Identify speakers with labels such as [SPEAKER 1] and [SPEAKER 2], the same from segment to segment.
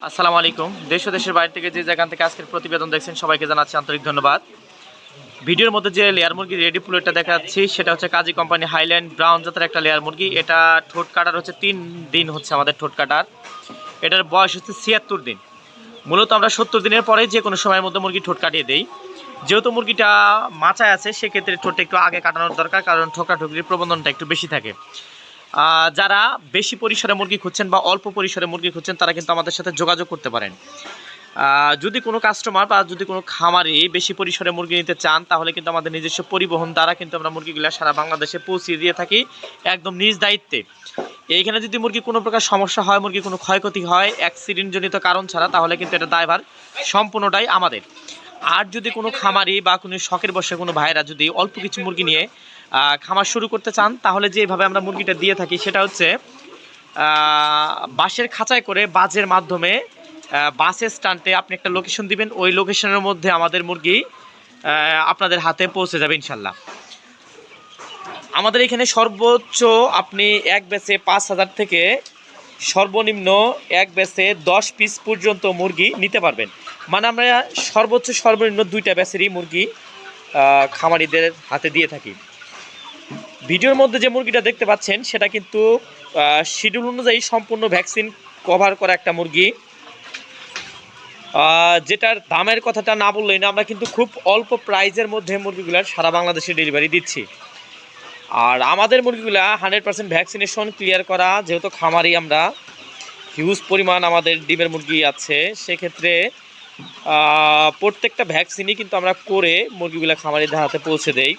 [SPEAKER 1] আসসালামু আলাইকুম। দেশ ও দেশের বাইরে থেকে যে জায়গা থেকে আজকের প্রতিবেদন দেখছেন সবাইকে জানাচ্ছি আন্তরিক ধন্যবাদ। ভিডিওর মধ্যে যে লেয়ার মুরগি রেডি পুলেটটা দেখাচ্ছি সেটা হচ্ছে কাজী কোম্পানি হাইল্যান্ড ব্রাউন জাতের একটা লেয়ার মুরগি। এটা ঠোঁট কাটার হচ্ছে 3 দিন হচ্ছে আমাদের ঠোঁট কাটার। এটার বয়স হচ্ছে 76 দিন। মূলত আমরা 70 দিনের পরে যে কোনো সময়ের মধ্যে মুরগি ঠোঁট কাটিয়ে দেই। যেহেতু মুরগিটা মাচায় আছে সেক্ষেত্রে ঠোঁটটা একটু আগে কাটানোর দরকার, কারণ ঠোকরাঠুকরির প্রবণতা একটু বেশি থাকে। যারা বেশি পরিসরে মুরগি খুঁজছেন বা অল্প পরিসরে মুরগি খুঁজছেন তারা কিন্তু আমাদের সাথে যোগাযোগ করতে পারেন। যদি কোনো কাস্টমার বা যদি কোনো খামারি বেশি পরিসরে মুরগি নিতে চান তাহলে কিন্তু আমাদের নিজস্ব পরিবহন দ্বারা কিন্তু আমরা মুরগিগুলো সারা বাংলাদেশে পৌঁছিয়ে দিয়ে থাকি একদম নিজ দায়িত্বে। এইখানে যদি মুরগি কোনো প্রকার সমস্যা হয়, মুরগি কোনো ক্ষয়ক্ষতি হয় অ্যাক্সিডেন্টজনিত কারণ ছাড়া, তাহলে কিন্তু এটা দায়ভার সম্পূর্ণটাই আমাদের। আর যদি কোনো খামারি বা কোনো শখের বসে কোনো ভাইরা যদি অল্প কিছু মুরগি নিয়ে খামার শুরু করতে চান তাহলে যেভাবে আমরা মুরগিটা দিয়ে থাকি সেটা হচ্ছে বাঁশের খাঁচায় করে বাজের মাধ্যমে বাসের স্ট্যান্ডে আপনি একটা লোকেশন দিবেন, ওই লোকেশনের মধ্যে আমাদের মুরগি আপনাদের হাতে পৌঁছে যাবে ইনশাল্লাহ। আমাদের এখানে সর্বোচ্চ আপনি এক ব্যাচে 5,000 থেকে সর্বনিম্ন এক ব্যাচে 10 পিস পর্যন্ত মুরগি নিতে পারবেন। মানে আমরা সর্বনিম্ন 2টা ব্যাচেরই মুরগি খামারিদের হাতে দিয়ে থাকি। ভিডিওর মধ্যে যে মুরগিটা দেখতে পাচ্ছেন সেটা কিন্তু শিডিউল অনুযায়ী সম্পূর্ণ ভ্যাকসিন কভার করা একটা মুরগি, যেটার দামের কথাটা না বললেই না। আমরা কিন্তু খুব অল্প প্রাইজের মধ্যে মুরগিগুলার সারা বাংলাদেশে ডেলিভারি দিচ্ছি। আর আমাদের মুরগিগুলা 100% ভ্যাকসিনেশন ক্লিয়ার করা, যেহেতু খামারি আমরা হিউজ পরিমাণ আমাদের ডিমের মুরগি আছে, সেক্ষেত্রে প্রত্যেকটা ভ্যাকসিনই কিন্তু আমরা করে মুরগিগুলা খামারিদের হাতে পৌঁছে দেই।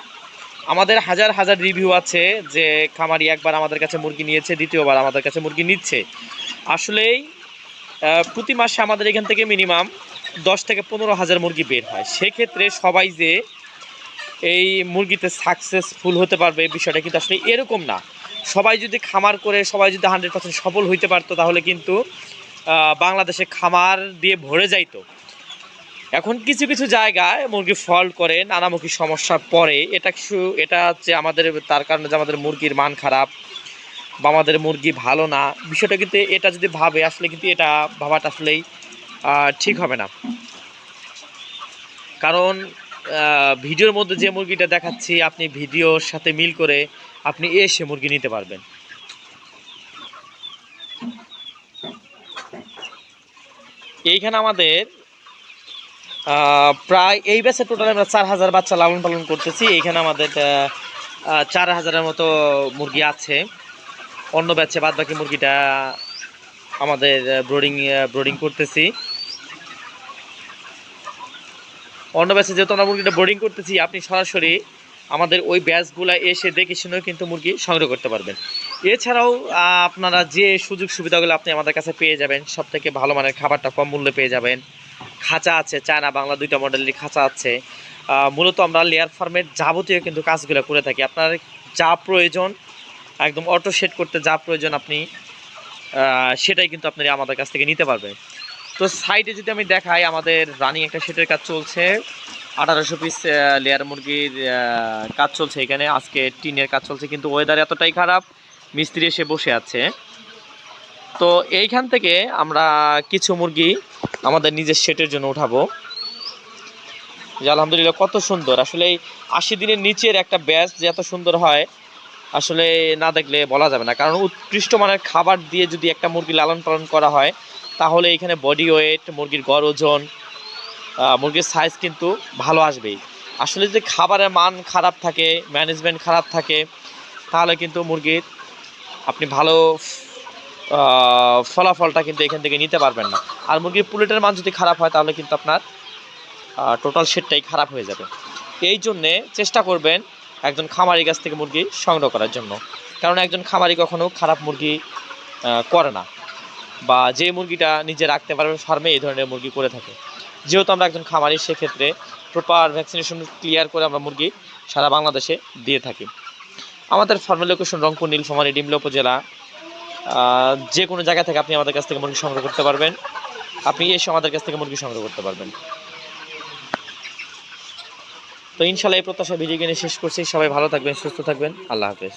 [SPEAKER 1] আমাদের হাজার হাজার রিভিউ আছে যে খামারি একবার আমাদের কাছে মুরগি নিয়েছে, দ্বিতীয়বার আমাদের কাছে মুরগি নিচ্ছে। আসলেই প্রতি মাসে আমাদের এখান থেকে মিনিমাম 10 থেকে 15,000 মুরগি বের হয়। সেক্ষেত্রে সবাই যে এই মুরগিতে সাকসেসফুল হতে পারবে বিষয়টা কিন্তু আসলে এরকম না। সবাই যদি খামার করে সবাই যদি 100% সফল হইতে পারতো তাহলে কিন্তু বাংলাদেশে খামার দিয়ে ভরে যাইতো। এখন কিছু কিছু জায়গায় মুরগি ফল্ট করে, নানামুখী সমস্যার পরে এটা হচ্ছে আমাদের তার কারণে যে আমাদের মুরগির মান খারাপ বা আমাদের মুরগি ভালো না, বিষয়টা কিন্তু এটা যদি ভাবে আসলে কিন্তু এটা ভাবাটা আসলেই ঠিক হবে না। কারণ ভিডিওর মধ্যে যে মুরগিটা দেখাচ্ছি আপনি ভিডিওর সাথে মিল করে আপনি এসে মুরগি নিতে পারবেন। এইখানে আমাদের প্রায় এই ব্যাচে টোটাল আমরা 4,000 বাচ্চা লালন পালন করতেছি। এইখানে আমাদের 4,000-এর মতো মুরগি আছে। অন্য ব্যাচে বাদ বাকি মুরগিটা আমাদের ব্রোডিং করতেছি। অন্য ব্যাচে যেহেতু আমরা মুরগিটা ব্রোডিং করতেছি, আপনি সরাসরি আমাদের ওই ব্যাচগুলো এসে দেখে শুনেও কিন্তু মুরগি সংগ্রহ করতে পারবেন। এছাড়াও আপনারা যে সুযোগ সুবিধাগুলো আপনি আমাদের কাছে পেয়ে যাবেন, সব থেকে ভালো মানের খাবারটা কম মূল্যে পেয়ে যাবেন। খাঁচা আছে, চায়না বাংলা 2টা মডেলের খাঁচা আছে। মূলত আমরা লেয়ার ফার্মের যাবতীয় কিন্তু কাজগুলো করে থাকি। আপনার যা প্রয়োজন একদম অটো সেট করতে যা প্রয়োজন আপনি সেটাই কিন্তু আপনারা আমাদের কাছ থেকে নিতে পারবেন। তো সাইডে যদি আমি দেখাই, আমাদের রানিং একটা সেটের কাজ চলছে, 1800 পিস লেয়ার মুরগির কাজ চলছে এখানে। আজকে টিনের কাজ চলছে, কিন্তু ওয়েদার এতটাই খারাপ, মিস্ত্রি এসে বসে আছে। তো এইখান থেকে আমরা কিছু মুরগি আমাদের নিজের সেটের জন্য উঠাবো। যে আলহামদুলিল্লাহ কত সুন্দর, আসলে 80 দিনের নিচের একটা ব্যাচ যে এত সুন্দর হয় আসলে না দেখলে বলা যাবে না। কারণ উৎকৃষ্ট মানের খাবার দিয়ে যদি একটা মুরগি লালন পালন করা হয় তাহলে এখানে বডি ওয়েট, মুরগির গড় ওজন, মুরগির সাইজ কিন্তু ভালো আসবেই। আসলে যদি খাবারের মান খারাপ থাকে, ম্যানেজমেন্ট খারাপ থাকে, তাহলে কিন্তু মুরগির আপনি ভালো ফলাফলটা কিন্তু এখান থেকে নিতে পারবেন না। আর মুরগির পুলেটের মান যদি খারাপ হয় তাহলে কিন্তু আপনার টোটাল সেটটাই খারাপ হয়ে যাবে। এই জন্যে চেষ্টা করবেন একজন খামারির কাছ থেকে মুরগি সংগ্রহ করার জন্য। কারণ একজন খামারি কখনো খারাপ মুরগি করে না, বা যে মুরগিটা নিজে রাখতে পারবে ফার্মে এই ধরনের মুরগি করে থাকে। যেহেতু আমরা একজন খামারি, সেক্ষেত্রে প্রপার ভ্যাকসিনেশন ক্লিয়ার করে আমরা মুরগি সারা বাংলাদেশে দিয়ে থাকি। আমাদের ফার্মের লোকেশন রংপুর, নীলফামারী, ডিমলা উপজেলা। যে কোনো জায়গা থেকে আপনি আমাদের কাছ থেকে মুরগি সংগ্রহ করতে পারবেন। আপনি এসে আমাদের কাছ থেকে মুরগি সংগ্রহ করতে পারবেন। তো ইনশাল্লাহ এই প্রত্যাশা ভিডিও কিনে শেষ করছি। সবাই ভালো থাকবেন, সুস্থ থাকবেন। আল্লাহ হাফেজ।